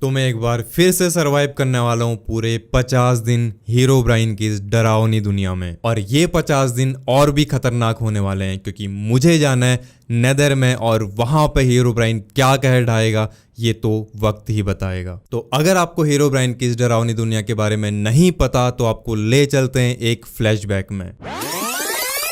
तो मैं एक बार फिर से सरवाइव करने वाला हूँ पूरे 50 दिन हीरोब्राइन की इस डरावनी दुनिया में। और ये 50 दिन और भी खतरनाक होने वाले हैं क्योंकि मुझे जाना है नेदर में और वहां पे हीरोब्राइन क्या कहर ढाएगा ये तो वक्त ही बताएगा। तो अगर आपको हीरोब्राइन की इस डरावनी दुनिया के बारे में नहीं पता तो आपको ले चलते हैं एक फ्लैशबैक में।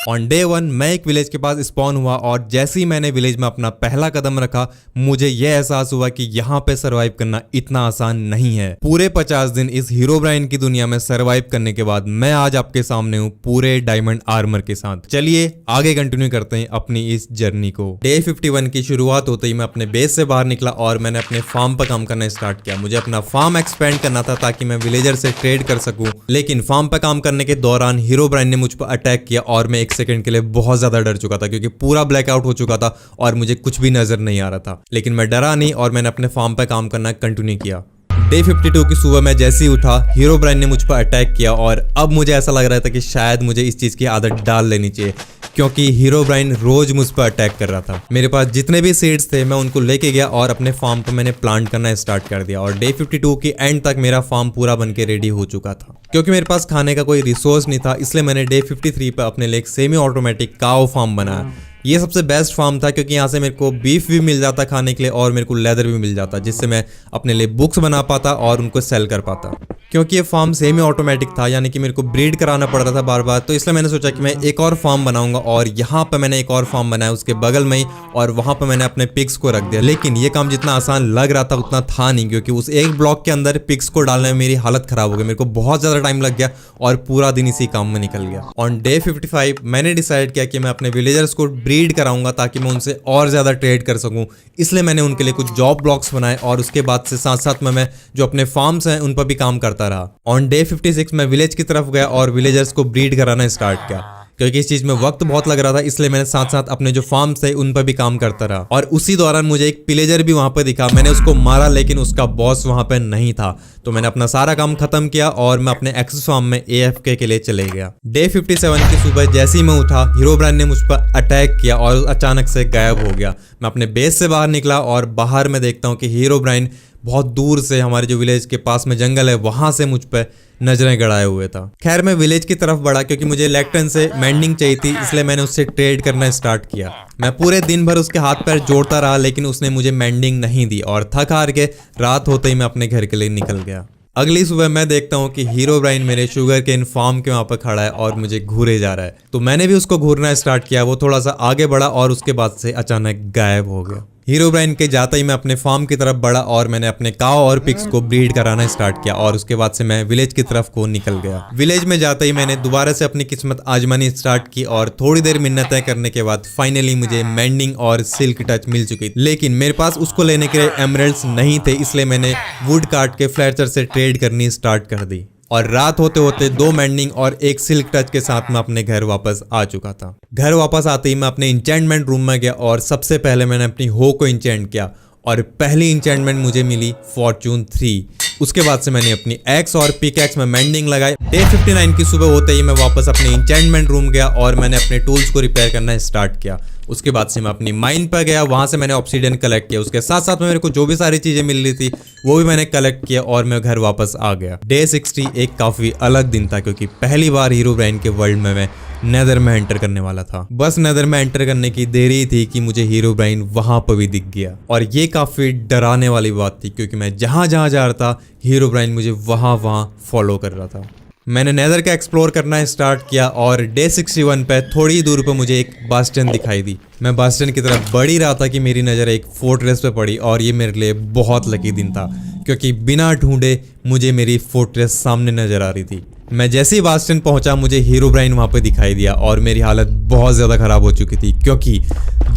ऑन डे 1 मैं एक विलेज के पास स्पॉन हुआ और जैसे ही मैंने विलेज में अपना पहला कदम रखा मुझे यह एहसास हुआ कि यहाँ पे सरवाइव करना इतना आसान नहीं है। पूरे 50 दिन इस हीरोब्राइन की दुनिया में सरवाइव करने के बाद मैं आज आपके सामने हूँ पूरे डायमंड आर्मर के साथ। चलिए आगे कंटिन्यू करते हैं अपनी इस जर्नी को। डे 51 की शुरुआत होते ही मैं अपने बेस से बाहर निकला और मैंने अपने फार्म पर काम करना स्टार्ट किया। मुझे अपना फार्म एक्सपेंड करना था ताकि मैं विलेजर से ट्रेड कर सकूं, लेकिन फार्म पर काम करने के दौरान हीरोब्राइन ने मुझ पर अटैक किया और मैं सेकंड के लिए बहुत ज्यादा डर चुका था क्योंकि पूरा ब्लैकआउट हो चुका था और मुझे कुछ भी नजर नहीं आ रहा था। लेकिन मैं डरा नहीं और मैंने अपने फार्म पे काम करना कंटिन्यू किया। डे 52 की सुबह मैं जैसे ही उठा हीरोब्राइन ने मुझ पर अटैक किया और अब मुझे ऐसा लग रहा था कि शायद मुझे इस चीज की आदत डाल लेनी चाहिए क्योंकि हीरोब्राइन रोज मुझ पर अटैक कर रहा था। मेरे पास जितने भी सीड्स थे मैं उनको लेके गया और अपने फार्म पर मैंने प्लांट करना स्टार्ट कर दिया और डे 52 की एंड तक मेरा फार्म पूरा बनके रेडी हो चुका था। क्योंकि मेरे पास खाने का कोई रिसोर्स नहीं था इसलिए मैंने डे 53 पर अपने लिए एक सेमी ऑटोमेटिक काऊ फार्म बनाया। ये सबसे बेस्ट फार्म था क्योंकि यहाँ से मेरे को बीफ भी मिल जाता खाने के लिए और मेरे को लेदर भी मिल जाता जिससे मैं अपने लिए बुक्स बना पाता और उनको सेल कर पाता। क्योंकि ये फार्म सेमी ऑटोमेटिक था यानी कि मेरे को ब्रीड कराना पड़ रहा था बार बार, तो इसलिए मैंने सोचा कि मैं एक और फार्म बनाऊंगा और यहाँ पे मैंने एक और फार्म बनाया उसके बगल में ही और वहां पे मैंने अपने पिग्स को रख दिया। लेकिन ये काम जितना आसान लग रहा था उतना था नहीं क्योंकि उस एक ब्लॉक के अंदर पिग्स को डालने में मेरी हालत खराब हो गई। मेरे को बहुत ज्यादा टाइम लग गया और पूरा दिन इसी काम में निकल गया। ऑन डे 55 मैंने डिसाइड किया कि मैं अपने विलेजर्स को ब्रीड कराऊंगा ताकि मैं उनसे और ज्यादा ट्रेड कर सकूं, इसलिए मैंने उनके लिए कुछ जॉब ब्लॉक्स बनाए और उसके बाद से साथ साथ में मैं जो अपने फार्म्स हैं उन पर भी काम करता रहा। ऑन डे 56 मैं विलेज की तरफ गया और विलेजर्स को ब्रीड कराना स्टार्ट किया। क्योंकि इस चीज में वक्त बहुत लग रहा था इसलिए मैंने साथ साथ अपने जो फार्म्स थे उन पर भी काम करता रहा। और उसी दौरान मुझे एक पिलेजर भी वहां पर दिखा। मैंने उसको मारा लेकिन उसका बॉस वहां पर नहीं था, तो मैंने अपना सारा काम खत्म किया और मैं अपने एक्सेस फार्म में AFK के लिए चले गया। डे 57 की सुबह जैसे ही मैं उठा हीरोब्राइन ने मुझ पर अटैक किया और अचानक से गायब हो गया। मैं अपने बेस से बाहर निकला और बाहर मैं देखता हूँ कि हीरोब्राइन बहुत दूर से हमारे जो विलेज के पास में जंगल है वहां से मुझ पे नजरें गड़ाए हुए था। खैर मैं विलेज की तरफ बढ़ा क्योंकि मुझे लेक्टन से मेंडिंग चाहिए थी इसलिए मैंने उससे ट्रेड करना स्टार्ट किया। मैं पूरे दिन भर उसके हाथ पैर जोड़ता रहा लेकिन उसने मुझे मेंडिंग नहीं दी और थक हार के रात होते ही मैं अपने घर के लिए निकल गया। अगली सुबह मैं देखता हूँ कि हीरोब्राइन मेरे शुगर केन फार्म के वहां पर खड़ा है और मुझे घूरे जा रहा है, तो मैंने भी उसको घूरना स्टार्ट किया। वो थोड़ा सा आगे बढ़ा और उसके बाद से अचानक गायब हो गया। हीरोब्राइन के जाते ही मैं अपने फार्म की तरफ बढ़ा और मैंने अपने काऊ और पिग्स को ब्रीड कराना स्टार्ट किया और उसके बाद से मैं विलेज की तरफ को निकल गया। विलेज में जाते ही मैंने दोबारा से अपनी किस्मत आजमानी स्टार्ट की और थोड़ी देर मिन्नतें करने के बाद फाइनली मुझे मेंडिंग और सिल्क टच मिल चुकी थी। लेकिन मेरे पास उसको लेने के लिए एमरल्ड्स नहीं थे इसलिए मैंने वुड काट के फ्लेचर से ट्रेड करनी स्टार्ट कर दी और रात होते होते 2 मेंडिंग और 1 सिल्क टच के साथ मैं अपने घर वापस आ चुका था। घर वापस आते ही मैं अपने इंचेंटमेंट रूम में गया और सबसे पहले मैंने अपनी हो को इंचेंट किया और पहली इंचेंटमेंट मुझे मिली फॉर्चून 3। उसके बाद से मैंने अपनी एक्स और पिकैक्स में मेंडिंग लगाई। डे 59 की सुबह होते ही मैं वापस अपने इंचेंटमेंट रूम गया और मैंने अपने टूल्स को रिपेयर करना स्टार्ट किया। उसके बाद से मैं अपनी माइन पर गया, वहां से मैंने ऑब्सीडियन कलेक्ट किया। उसके साथ साथ में मेरे को जो भी सारी चीजें मिल रही थी वो भी मैंने कलेक्ट किया और मैं घर वापस आ गया। डे 60 एक काफी अलग दिन था क्योंकि पहली बार हीरोब्राइन के वर्ल्ड में मैं नेदर में एंटर करने वाला था। बस नेदर में एंटर करने की देरी ही थी कि मुझे हीरोब्राइन वहां पर भी दिख गया और ये काफी डराने वाली बात थी क्योंकि मैं जहां जहां जा रहा था हीरोब्राइन मुझे वहां फॉलो कर रहा था। मैंने नेदर का एक्सप्लोर करना स्टार्ट किया और डे 61 पे थोड़ी दूर पे मुझे एक बास्टन दिखाई दी। मैं बास्टन की तरफ बढ़ ही रहा था कि मेरी नज़र एक फोर्ट्रेस पे पड़ी और ये मेरे लिए बहुत लकी दिन था क्योंकि बिना ढूंढे मुझे मेरी फोर्ट्रेस सामने नजर आ रही थी। मैं जैसे ही बास्टन पहुंचा मुझे हीरोब्राइन वहां पे दिखाई दिया और मेरी हालत बहुत ज़्यादा ख़राब हो चुकी थी क्योंकि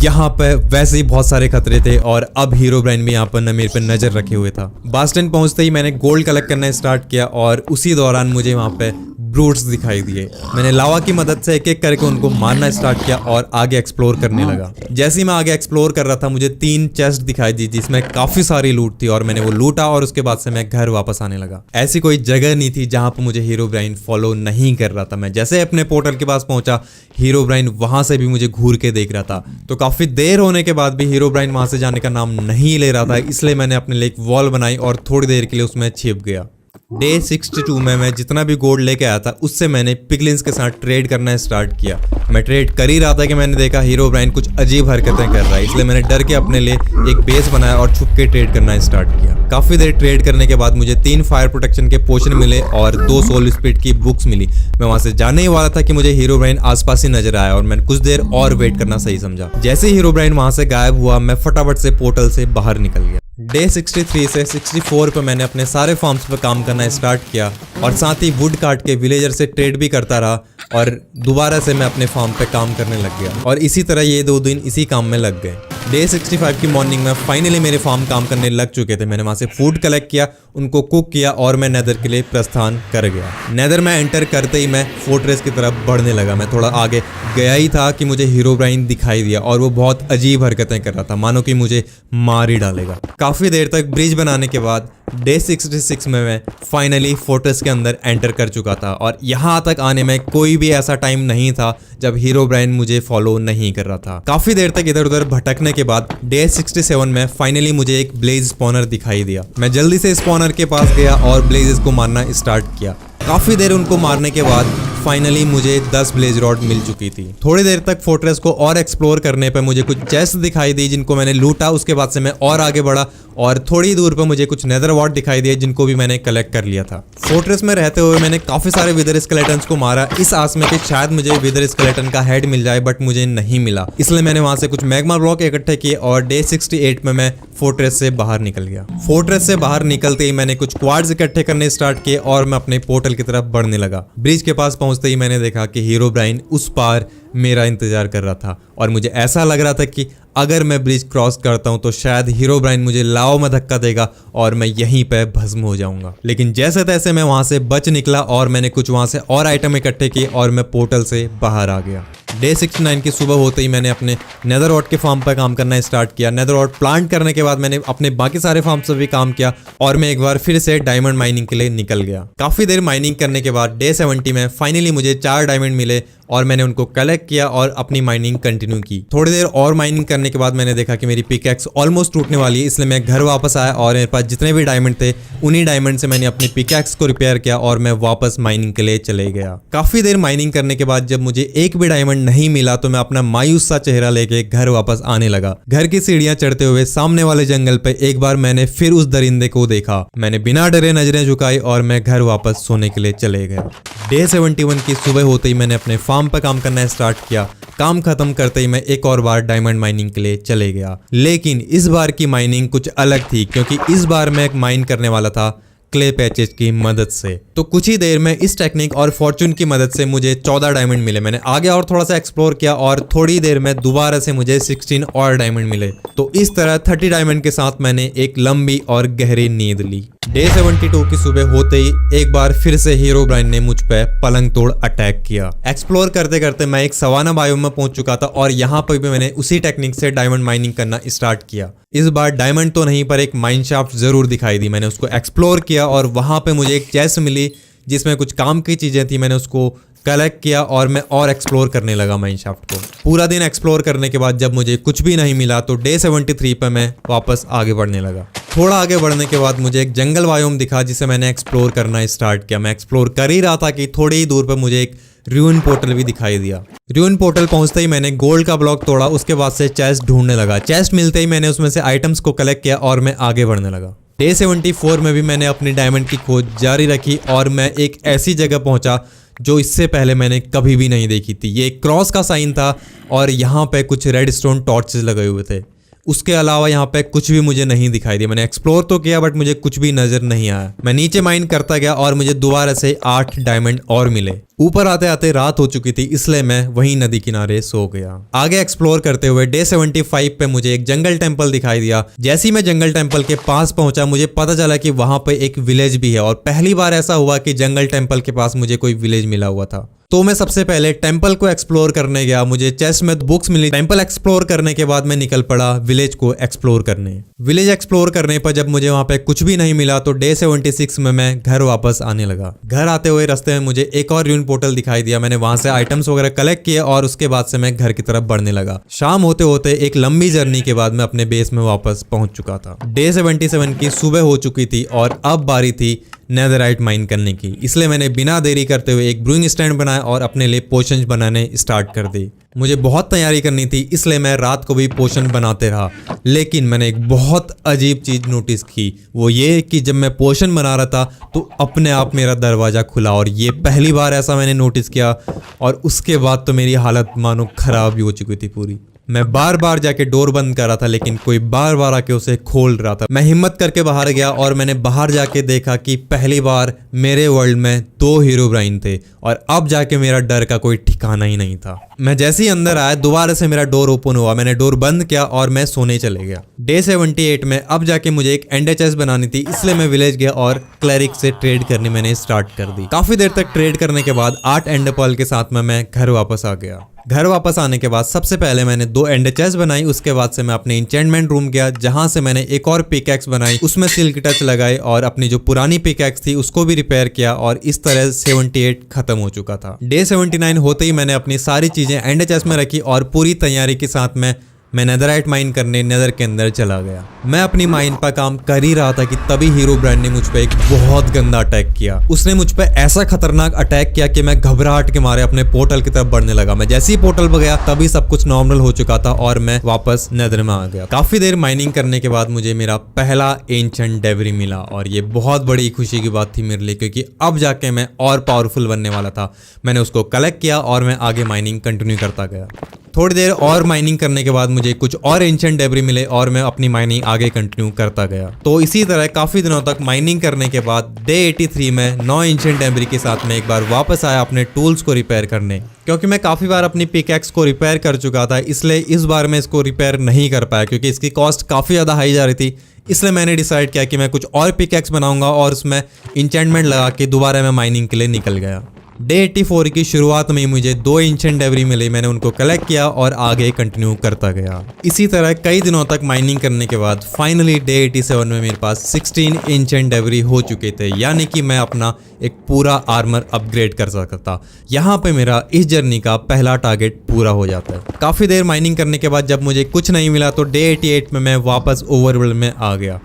यहाँ पे वैसे ही बहुत सारे खतरे थे और अब हीरोब्राइन भी यहाँ पर मेरे पे नज़र रखे हुए था। बास्टन पहुंचते ही मैंने गोल्ड कलेक्ट करना स्टार्ट किया और उसी दौरान मुझे वहाँ पे ब्रूट्स दिखाई दिए। मैंने लावा की मदद से एक एक करके उनको मारना स्टार्ट किया और आगे एक्सप्लोर करने लगा। जैसे ही मैं आगे एक्सप्लोर कर रहा था मुझे 3 चेस्ट दिखाई दी जिसमें काफी सारी लूट थी और मैंने वो लूटा और उसके बाद से मैं घर वापस आने लगा। ऐसी कोई जगह नहीं थी जहां पर मुझे हीरोब्राइन फॉलो नहीं कर रहा था। मैं जैसे अपने पोर्टल के पास पहुंचा हीरोब्राइन वहां से भी मुझे घूर के देख रहा था। तो काफी देर होने के बाद भी हीरोब्राइन वहां से जाने का नाम नहीं ले रहा था, इसलिए मैंने अपने लिए एक वॉल बनाई और थोड़ी देर के लिए उसमें छिप गया। डे 62 में मैं जितना भी गोल्ड लेके आया था उससे मैंने पिगलिन्स के साथ ट्रेड करना स्टार्ट किया। मैं ट्रेड कर ही रहा था कि मैंने देखा हीरोब्राइन कुछ अजीब हरकतें कर रहा है, इसलिए मैंने डर के अपने लिए एक बेस बनाया और छुप के ट्रेड करना स्टार्ट किया। काफी देर ट्रेड करने के बाद मुझे 3 फायर प्रोटेक्शन के पोशन मिले और 2 सोल स्पीड की बुक्स मिली। मैं वहां से जाने ही वाला था कि मुझे हीरोब्राइन आसपास ही नजर आया और मैंने कुछ देर और वेट करना सही समझा। जैसे हीरोब्राइन वहां से गायब हुआ मैं फटाफट से पोर्टल से बाहर निकल गया। डे 63 से 64 पे मैंने अपने सारे फार्म्स पे काम करना स्टार्ट किया और साथ ही वुड काट के विलेजर से ट्रेड भी करता रहा और दोबारा से मैं अपने फार्म पे काम करने लग गया और इसी तरह ये 2 दिन इसी काम में लग गए। डे 65 की मॉर्निंग में फाइनली मेरे फार्म काम करने लग चुके थे। मैंने वहां से फूड कलेक्ट किया, उनको कुक किया और मैं नेदर के लिए प्रस्थान कर गया। नेदर में एंटर करते ही मैं फोर्ट्रेस की तरफ बढ़ने लगा। मैं थोड़ा आगे गया ही था कि मुझे हीरोब्राइन दिखाई दिया और वो बहुत अजीब हरकतें कर रहा था, मानो कि मुझे मार ही डालेगा। काफी देर तक ब्रिज बनाने के बाद डे 66 में मैं फाइनली फोर्ट्रेस के अंदर एंटर कर चुका था और यहाँ तक आने में कोई भी ऐसा टाइम नहीं था जब हीरोब्राइन मुझे फॉलो नहीं कर रहा था। काफी देर तक इधर उधर भटकने के बाद डे 67 में फाइनली मुझे एक ब्लेज स्पॉनर दिखाई दिया। मैं जल्दी से स्पॉनर के पास गया और ब्लेजेस को मारना स्टार्ट किया। काफी देर उनको मारने के बाद फाइनली मुझे 10 ब्लेज रॉड मिल चुकी थी। थोड़ी देर तक फोर्ट्रेस को और एक्सप्लोर करने पर मुझे कुछ चेस्ट दिखाई दी जिनको मैंने लूटा। उसके बाद से मैं और आगे बढ़ा और थोड़ी दूर पर मुझे कुछ नेदर वॉर्ड दिखाई दिए जिनको भी मैंने कलेक्ट कर लिया था। फोर्ट्रेस में रहते हुए मैंने काफी सारे विदर स्केलेटन्स को मारा इस आस में कि शायद मुझे विदर स्केलेटन का हेड मिल जाए, बट मुझे नहीं मिला। इसलिए मैंने वहां से कुछ मैग्मा ब्लॉक इकट्ठे किए और डे 68 में मैं फोर्ट्रेस से बाहर निकल गया। फोर्ट्रेस से बाहर निकलते ही मैंने कुछ क्वार्ट्स इकट्ठे करने स्टार्ट किए और मैं अपने पोर्टल की तरफ बढ़ने लगा। ब्रिज के पास पहुंचते ही मैंने देखा कि हीरोब्राइन उस पार मेरा इंतजार कर रहा था और मुझे ऐसा लग रहा था कि अगर मैं ब्रिज क्रॉस करता हूं तो शायद हीरोब्राइन मुझे लाव में धक्का देगा और मैं यहीं पे भस्म हो जाऊंगा। लेकिन जैसे तैसे मैं वहां से बच निकला और मैंने कुछ वहां से और आइटम इकट्ठे किए और मैं पोर्टल से बाहर आ गया। डे 69 की सुबह होते ही मैंने अपने नेदर वॉर्ड के फार्म पर काम करना स्टार्ट किया। नेदर वॉर्ड प्लांट करने के बाद मैंने अपने बाकी सारे फार्म से भी काम किया और मैं एक बार फिर से डायमंड माइनिंग के लिए निकल गया। काफी देर माइनिंग करने के बाद डे 70 में फाइनली मुझे 4 डायमंड मिले और मैंने उनको कलेक्ट किया और अपनी माइनिंग कंटिन्यू की। थोड़ी देर और माइनिंग करने के बाद मैंने देखा कि मेरी पिकैक्स ऑलमोस्ट टूटने वाली है, इसलिए मैं घर वापस आया और मेरे पास जितने भी डायमंड थे उन्हीं डायमंड से मैंने अपनी पिकैक्स को रिपेयर किया और मैं वापस माइनिंग के लिए चले गया। काफी देर माइनिंग करने के बाद जब मुझे एक भी डायमंड नहीं मिला तो मैं अपना मायूस सा चेहरा लेके घर वापस आने लगा। घर की सीढ़ियां चढ़ते हुए सामने वाले जंगल पे एक बार मैंने फिर उस दरिंदे को देखा। मैंने बिना डरे नजरें झुकाई और मैं घर वापस सोने के लिए चले गया। डे 71 की सुबह होते ही मैंने अपने फार्म पर काम करना स्टार्ट किया। काम खत्म करते ही मैं एक और बार डायमंड माइनिंग के लिए चले गया। लेकिन इस बार की माइनिंग कुछ अलग थी क्योंकि इस बार मैं एक माइन करने वाला था क्ले पैचेज की मदद से। तो कुछ ही देर में इस टेक्निक और फॉर्चून की मदद से मुझे 14 डायमंड मिले। मैंने आगे और थोड़ा सा एक्सप्लोर किया और थोड़ी देर में दोबारा से मुझे 16 और डायमंड मिले। तो इस तरह 30 डायमंड के साथ मैंने एक लंबी और गहरी नींद ली। डे 72 की सुबह होते ही एक बार फिर से हीरोब्राइन ने मुझ पे पलंग तोड़ अटैक किया। एक्सप्लोर करते करते मैं एक सवाना बायोम में पहुंच चुका था और यहाँ पर भी मैंने उसी टेक्निक से डायमंड माइनिंग करना स्टार्ट किया। इस बार डायमंड तो नहीं पर एक माइन शाफ्ट जरूर दिखाई दी। मैंने उसको एक्सप्लोर किया और वहां पे मुझे एक चेस्ट मिली जिसमें कुछ काम की चीजें थी। मैंने उसको कलेक्ट किया और मैं और एक्सप्लोर करने लगा माइन शाफ्ट को। पूरा दिन एक्सप्लोर करने के बाद जब मुझे कुछ भी नहीं मिला तो डे 73 पे मैं वापस आगे बढ़ने लगा। थोड़ा आगे बढ़ने के बाद मुझे एक जंगल बायोम दिखा जिसे मैंने एक्सप्लोर करना स्टार्ट किया। मैं एक्सप्लोर कर ही रहा था कि थोड़ी ही दूर पर मुझे एक र्यूइन पोर्टल भी दिखाई दिया। र्यूइन पोर्टल पहुंचते ही मैंने गोल्ड का ब्लॉक तोड़ा, उसके बाद से चेस्ट ढूंढने लगा। चेस्ट मिलते ही मैंने उसमें से आइटम्स को कलेक्ट किया और मैं आगे बढ़ने लगा। डे 74 में भी मैंने अपनी डायमंड की खोज जारी रखी और मैं एक ऐसी जगह पहुंचा जो इससे पहले मैंने कभी भी नहीं देखी थी। ये एक क्रॉस का साइन था और यहाँ पे कुछ रेड स्टोन टॉर्चेस लगे हुए थे। उसके अलावा यहाँ पे कुछ भी मुझे नहीं दिखाई दिया। मैंने एक्सप्लोर तो किया बट मुझे कुछ भी नजर नहीं आया। मैं नीचे माइन करता गया और मुझे दोबारा से 8 डायमंड और मिले। ऊपर आते आते रात हो चुकी थी, इसलिए मैं वहीं नदी किनारे सो गया। आगे एक्सप्लोर करते हुए डे 75 पे मुझे एक जंगल टेम्पल दिखाई दिया। जैसे ही मैं जंगल टेम्पल के पास पहुंचा मुझे पता चला कि वहां पे एक विलेज भी है और पहली बार ऐसा हुआ कि जंगल टेम्पल के पास मुझे कोई विलेज मिला हुआ था। तो मैं सबसे पहले टेम्पल को एक्सप्लोर करने गया। मुझे चेस्ट में बुक्स मिली। टेम्पल एक्सप्लोर करने के बाद मैं निकल पड़ा विलेज को एक्सप्लोर करने। विलेज एक्सप्लोर करने पर जब मुझे वहां पे कुछ भी नहीं मिला तो डे 76 में मैं घर वापस आने लगा। घर आते हुए रास्ते में मुझे एक और र्यून पोर्टल दिखाई दिया। मैंने वहां से आइटम्स वगैरह कलेक्ट किए और उसके बाद से मैं घर की तरफ बढ़ने लगा। शाम होते होते एक लंबी जर्नी के बाद मैं अपने बेस में वापस पहुंच चुका था। डे 77 की सुबह हो चुकी थी और अब बारी थी नेदरराइट माइन करने की। इसलिए मैंने बिना देरी करते हुए एक ब्रूइंग स्टैंड बनाया और अपने लिए पोशंस बनाने स्टार्ट कर दी। मुझे बहुत तैयारी करनी थी, इसलिए मैं रात को भी पोशन बनाते रहा। लेकिन मैंने एक बहुत अजीब चीज नोटिस की, वो ये कि जब मैं पोशन बना रहा था तो अपने आप मेरा दरवाजा खुला और ये पहली बार ऐसा मैंने नोटिस किया। और उसके बाद तो मेरी हालत मानो खराब भी हो चुकी थी पूरी। मैं बार बार जाके डोर बंद कर रहा था लेकिन कोई बार बार आके उसे खोल रहा था। मैं हिम्मत करके बाहर गया और मैंने बाहर जाके देखा कि पहली बार मेरे वर्ल्ड में 2 हीरोब्राइन थे और अब जाके मेरा डर का कोई ठिकाना ही नहीं था। मैं जैसे ही अंदर आया दोबारा से मेरा डोर ओपन हुआ। मैंने डोर बंद किया और मैं सोने चले गया। डे 78 में अब जाके मुझे एक एंडर चेस्ट बनानी थी, इसलिए मैं विलेज गया और क्लरिक से ट्रेड करनी मैंने स्टार्ट कर दी। काफी देर तक ट्रेड करने के बाद 8 एंडर पर्ल के साथ में मैं घर वापस आ गया। घर वापस आने के बाद सबसे पहले मैंने 2 एंडर चेस्ट बनाई। उसके बाद से मैं अपने इंचेंटमेंट रूम गया जहां से मैंने एक और पिकैक्स बनाई, उसमें सिल्क टच लगाई और अपनी जो पुरानी पिकैक्स थी उसको भी रिपेयर किया और इस तरह 78 खत्म हो चुका था। डे 79 होते ही मैंने अपनी सारी चीजें एंडर चेस्ट में रखी और पूरी तैयारी के साथ में मैं नेदरराइट माइन करने नेदर के अंदर चला गया। मैं अपनी माइन पर काम कर ही रहा था कि तभी हीरोब्राइन ने मुझ पर एक बहुत गंदा अटैक किया। उसने मुझ पर ऐसा खतरनाक अटैक किया कि मैं घबराहट के मारे अपने पोर्टल की तरफ बढ़ने लगा। मैं जैसे ही पोर्टल पर गया तभी सब कुछ नॉर्मल हो चुका था और मैं वापस नेदर में आ गया। काफी देर माइनिंग करने के बाद मुझे मेरा पहला एंशिएंट डेब्री मिला और ये बहुत बड़ी खुशी की बात थी मेरे लिए, क्योंकि अब जाके मैं और पावरफुल बनने वाला था। मैंने उसको कलेक्ट किया और मैं आगे माइनिंग कंटिन्यू करता गया। थोड़ी देर और माइनिंग करने के बाद मुझे कुछ और एंशिएंट डेब्री मिले और मैं अपनी माइनिंग आगे कंटिन्यू करता गया। तो इसी तरह काफी दिनों तक माइनिंग करने के बाद डे 83 में 9 एंशिएंट डेब्री के साथ में एक बार वापस आया अपने टूल्स को रिपेयर करने। क्योंकि मैं काफी बार अपनी पिकैक्स को रिपेयर कर चुका था, इसलिए इस बार मैं इसको रिपेयर नहीं कर पाया क्योंकि इसकी कॉस्ट काफी ज्यादा हाई जा रही थी। इसलिए मैंने डिसाइड किया कि मैं कुछ और पिकैक्स बनाऊंगा और उसमें इंचेंटमेंट लगा के दोबारा मैं माइनिंग के लिए निकल गया। डे 84 की शुरुआत में मुझे 2 एंशिएंट डेब्री मिले। मैंने उनको कलेक्ट किया और आगे कंटिन्यू करता गया। इसी तरह कई दिनों तक माइनिंग करने के बाद फाइनली डे 87 में मेरे पास 16 एंशिएंट डेब्री हो चुके थे, यानी कि मैं अपना एक पूरा आर्मर अपग्रेड कर सकता था। यहाँ पे मेरा इस जर्नी का पहला टारगेट पूरा हो जाता है। काफी देर माइनिंग करने के बाद जब मुझे कुछ नहीं मिला तो डे 88 में मैं वापस ओवरवर्ल्ड में आ गया।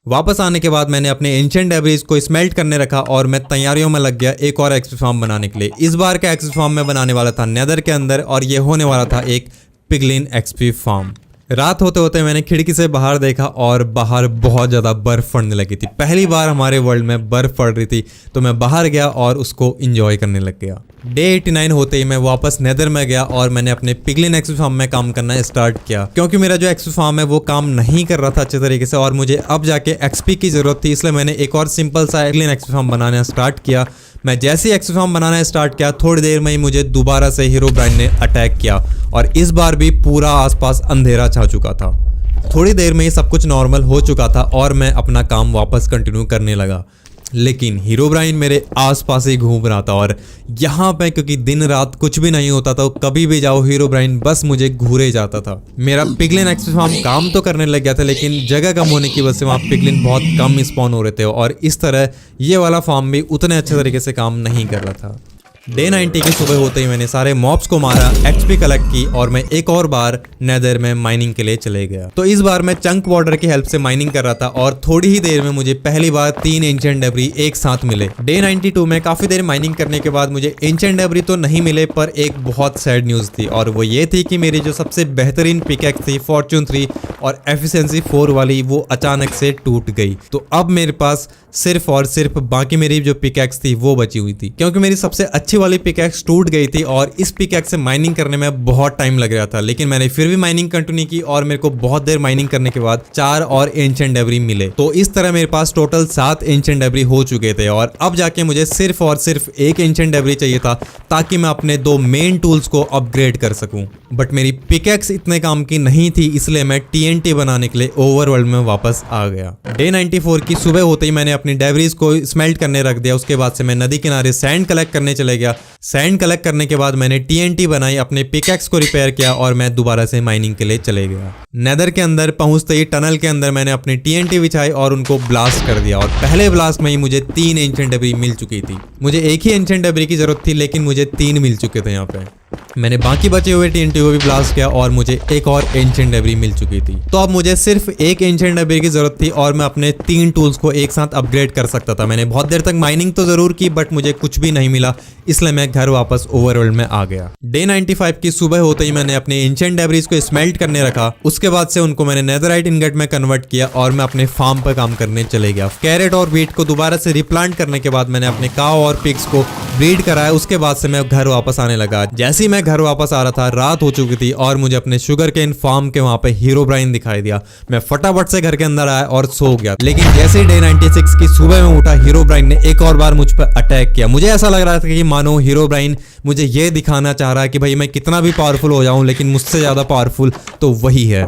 वापस आने के बाद मैंने अपने एंशिएंट डेब्रीज को स्मेल्ट करने रखा और मैं तैयारियों में लग गया एक और एक्सपी फार्म बनाने के लिए। इस बार का एक्सपी फार्म मैं बनाने वाला था नेदर के अंदर और ये होने वाला था एक पिगलिन एक्सपी फार्म। रात होते होते मैंने खिड़की से बाहर देखा और बाहर बहुत ज़्यादा बर्फ़ पड़ने लगी थी। पहली बार हमारे वर्ल्ड में बर्फ़ पड़ रही थी तो मैं बाहर गया और उसको इंजॉय करने लग गया। डे 89 होते ही मैं वापस नेदर में गया और मैंने अपने पिगलिन एक्सपी फार्म में काम करना स्टार्ट किया। क्योंकि मेरा जो एक्सपी फार्म है वो काम नहीं कर रहा था अच्छे तरीके से और मुझे अब जाके एक्सपी की ज़रूरत थी, इसलिए मैंने एक और सिंपल सा पिगलिन एक्सपी फार्म बनाना स्टार्ट किया। मैं जैसे ही एक्सपी फार्म बनाना स्टार्ट किया थोड़ी देर में ही मुझे दोबारा से हीरोब्राइन ने अटैक किया और इस बार भी पूरा आसपास अंधेरा छा चुका था। थोड़ी देर में ही सब कुछ नॉर्मल हो चुका था और मैं अपना काम वापस कंटिन्यू करने लगा। लेकिन हीरोब्राइन मेरे आसपास ही घूम रहा था और यहाँ पे क्योंकि दिन रात कुछ भी नहीं होता था, कभी भी जाओ हीरोब्राइन बस मुझे घूरे जाता था। मेरा पिगलिन एक्सपी फार्म काम तो करने लग गया था लेकिन जगह कम होने की वजह से वहाँ पिगलिन बहुत कम स्पॉन हो रहे थे और इस तरह ये वाला फार्म भी उतने अच्छे तरीके से काम नहीं कर रहा था। डे 90 की सुबह होते ही मैंने सारे मॉब्स को मारा, एक्सपी कलेक्ट की और मैं एक और बार नेदर में माइनिंग के लिए चले गया। तो इस बार मैं चंक वाटर की हेल्प से माइनिंग कर रहा था और थोड़ी ही देर में मुझे पहली बार 3 एंशिएंट डेब्री एक साथ मिले। डे 92 में काफी देर माइनिंग करने के बाद मुझे एंशिएंट डेब्री तो नहीं मिले पर एक बहुत सैड न्यूज थी और वो ये थी कि मेरी जो सबसे बेहतरीन पिकैक्स थी फॉर्चून 3 और एफिशिएंसी 4 वाली वो अचानक से टूट गई। तो अब मेरे पास सिर्फ और सिर्फ बाकी मेरी जो पिकैक्स थी वो बची हुई थी, क्योंकि मेरी सबसे अच्छी वाली पिकैक्स टूट गई थी और इस पिकैक्स से माइनिंग करने में बहुत टाइम लग रहा था। लेकिन मैंने फिर भी माइनिंग कंटिन्यू की और मेरे को बहुत देर माइनिंग करने के बाद 4 और एंशिएंट डेब्री मिले। तो इस तरह मेरे पास टोटल 7 एंशिएंट डेब्री हो चुके थे और अब जाके मुझे सिर्फ और सिर्फ एक एंशिएंट डेब्री चाहिए था ताकि मैं अपने 2 मेन टूल्स को अपग्रेड कर सकूं। बट मेरी पिकैक्स इतने काम की नहीं थी, इसलिए मैं TNT बनाने के लिए ओवरवर्ल्ड में वापस आ गया। डे 94 की सुबह होते ही मैंने अपनी डेब्रीज को स्मेल्ट करने रख दिया। उसके बाद से मैं नदी किनारे सैंड कलेक्ट करने चले गया। सैंड कलेक्ट करने के बाद मैंने TNT बनाई, अपने पिकैक्स को रिपेयर किया और मैं दोबारा से माइनिंग के लिए चले गया। नेदर के अंदर पहुंचते ही टनल के अंदर मैंने अपनी TNT बिछाई और उनको ब्लास्ट कर दिया और पहले ब्लास्ट में ही मुझे 3 एंशिएंट डेब्री मिल चुकी थी। मुझे एक ही एंशिएंट डेब्री की जरूरत थी, लेकिन मुझे 3 मिल चुके थे यहाँ पे। मैंने बाकी बचे हुए TNT को भी ब्लास्ट किया और मुझे एक और एंशिएंट डेब्री मिल चुकी थी। तो अब मुझे सिर्फ एक एंशिएंट डेब्री की जरूरत थी और मैं अपने 3 टूल्स को एक साथ अपग्रेड कर सकता था। मैंने बहुत देर तक माइनिंग तो जरूर की, बट मुझे कुछ भी नहीं मिला, इसलिए मैं घर वापस ओवरवर्ल्ड में आ गया। डे 95 की सुबह होते ही मैंने अपने एंशिएंट डेब्रीज को स्मेल्ट करने रखा। उसके बाद से उनको मैंने नेदरराइट इनगट में कन्वर्ट किया और मैं अपने फार्म पर काम करने चले गया। कैरेट और व्हीट को दोबारा से रिप्लांट करने के बाद मैंने अपने काऊ और पिग्स को ब्रीड कराया। उसके बाद से मैं घर वापस आने लगा। जैसे ही मैं घर वापस आ रहा था, रात हो चुकी थी और मुझे अपने शुगर केन फार्म के वहां पे हीरोब्राइन दिखाई दिया। मैं फटाफट से घर के अंदर आया और सो गया। लेकिन जैसे ही डे 96 की सुबह में उठा, हीरोब्राइन ने एक और बार मुझ पर अटैक किया। मुझे ऐसा लग रहा था कि मानो हीरोब्राइन मुझे ये दिखाना चाह रहा है कि भाई मैं कितना भी पावरफुल हो जाऊं, लेकिन मुझसे ज्यादा पावरफुल तो वही है।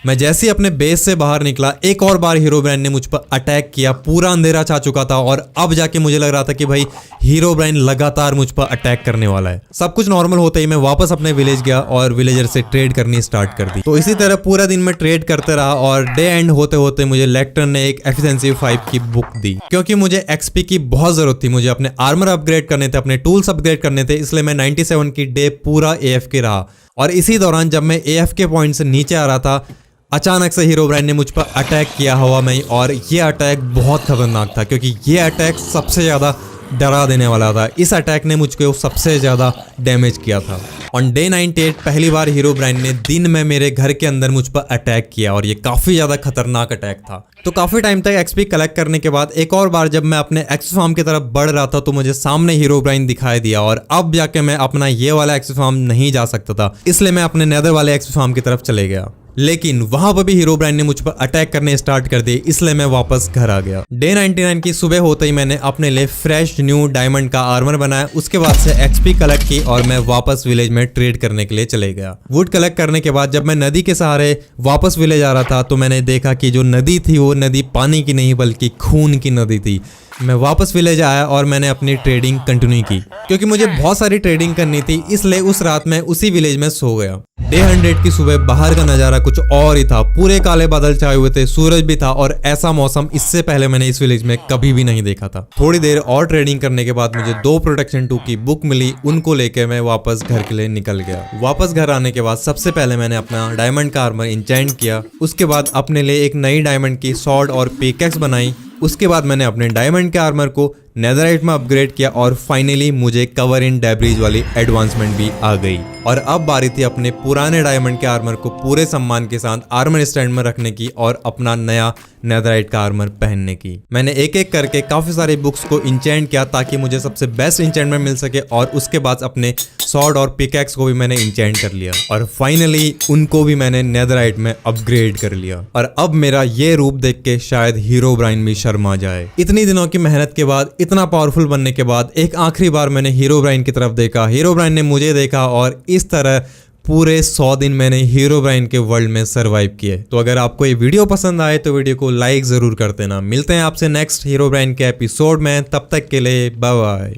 मैं जैसे ही अपने बेस से बाहर निकला, एक और बार हीरोब्राइन ने मुझ पर अटैक किया। पूरा अंधेरा छा चुका था और अब जाके मुझे लग रहा था कि भाई हीरोब्राइन लगातार मुझ पर अटैक करने वाला है। सब कुछ नॉर्मल होते ही मैं वापस अपने विलेज गया और विलेजर से ट्रेड करनी स्टार्ट कर दी। तो इसी तरह पूरा दिन मैं ट्रेड करते रहा और डे एंड होते होते मुझे लेक्टन ने एक एफिशिएंसी 5 की बुक दी, क्योंकि मुझे XP की बहुत जरूरत थी। मुझे अपने आर्मर अपग्रेड करने थे, अपने टूल्स अपग्रेड करने थे, इसलिए मैं 97 की डे पूरा AFK रहा। और इसी दौरान जब मैं AFK पॉइंट से नीचे आ रहा था, अचानक से हीरोब्राइन ने मुझ पर अटैक किया हवा में। और ये अटैक बहुत खतरनाक था, क्योंकि ये अटैक सबसे ज़्यादा डरा देने वाला था। इस अटैक ने मुझको सबसे ज़्यादा डैमेज किया था। ऑन डे 98 पहली बार हीरोब्राइन ने दिन में मेरे घर के अंदर मुझ पर अटैक किया और ये काफ़ी ज़्यादा खतरनाक अटैक था। तो काफ़ी टाइम तक XP कलेक्ट करने के बाद एक और बार जब मैं अपने एक्स फार्म की तरफ बढ़ रहा था, तो मुझे सामने हीरोब्राइन दिखाई दिया और अब जाके मैं अपना ये वाला एक्स फार्म नहीं जा सकता था, इसलिए मैं अपने नेदर वाले एक्स फार्म की तरफ चले गया। लेकिन वहां पर भी हीरोब्राइन ने मुझ पर अटैक करने स्टार्ट कर दिए, इसलिए मैं वापस घर आ गया। डे 99 की सुबह होते ही मैंने अपने लिए फ्रेश न्यू डायमंड का आर्मर बनाया। उसके बाद से XP कलेक्ट की और मैं वापस विलेज में ट्रेड करने के लिए चले गया। वुड कलेक्ट करने के बाद जब मैं नदी के सहारे वापस विलेज आ रहा था, तो मैंने देखा कि जो नदी थी वो नदी पानी की नहीं बल्कि खून की नदी थी। मैं वापस विलेज आया और मैंने अपनी ट्रेडिंग कंटिन्यू की, क्योंकि मुझे बहुत सारी ट्रेडिंग करनी थी, इसलिए उस रात मैं उसी विलेज में सो गया। डे 100 की सुबह बाहर का नजारा कुछ और ही था। पूरे काले बादल छाए हुए थे, सूरज भी था और ऐसा मौसम इससे पहले मैंने इस विलेज में कभी भी नहीं देखा था। थोड़ी देर और ट्रेडिंग करने के बाद मुझे 2 प्रोटेक्शन 2 की बुक मिली। उनको लेकर मैं वापस घर के लिए निकल गया। वापस घर आने के बाद सबसे पहले मैंने अपना डायमंड का आर्मर इंचेंट किया। उसके बाद अपने लिए एक नई डायमंड की सॉर्ड और पिकैक्स बनाई। उसके बाद मैंने अपने डायमंड के आर्मर को नेदरराइट में अपग्रेड किया और फाइनली मुझे कवर इन डेब्रीज वाली एडवांसमेंट भी आ गई। और अब बारी थी अपने पुराने डायमंड के आर्मर को पूरे सम्मान के साथ आर्मर स्टैंड में रखने की और अपना नया नेदरराइट का आर्मर पहनने की। मैंने एक एक करके काफी सारी बुक्स को इंचेंट किया ताकि मुझे सबसे बेस्ट इंचेंटमेंट मिल सके, और उसके बाद अपने सॉर्ड और पिकैक्स को भी मैंने इंचेंट कर लिया और फाइनली उनको भी मैंने नेदरराइट में अपग्रेड कर लिया। और अब मेरा ये रूप देख के शायद हीरोब्राइन भी शर्मा जाए। इतनी दिनों की मेहनत के बाद, इतना पावरफुल बनने के बाद एक आखिरी बार मैंने हीरोब्राइन की तरफ देखा। हीरोब्राइन ने मुझे देखा और इस तरह पूरे 100 दिन मैंने हीरोब्राइन के वर्ल्ड में सरवाइव किए। तो अगर आपको ये वीडियो पसंद आए तो वीडियो को लाइक जरूर कर देना। मिलते हैं आपसे नेक्स्ट हीरोब्राइन के एपिसोड में, तब तक के लिए बाय बाय।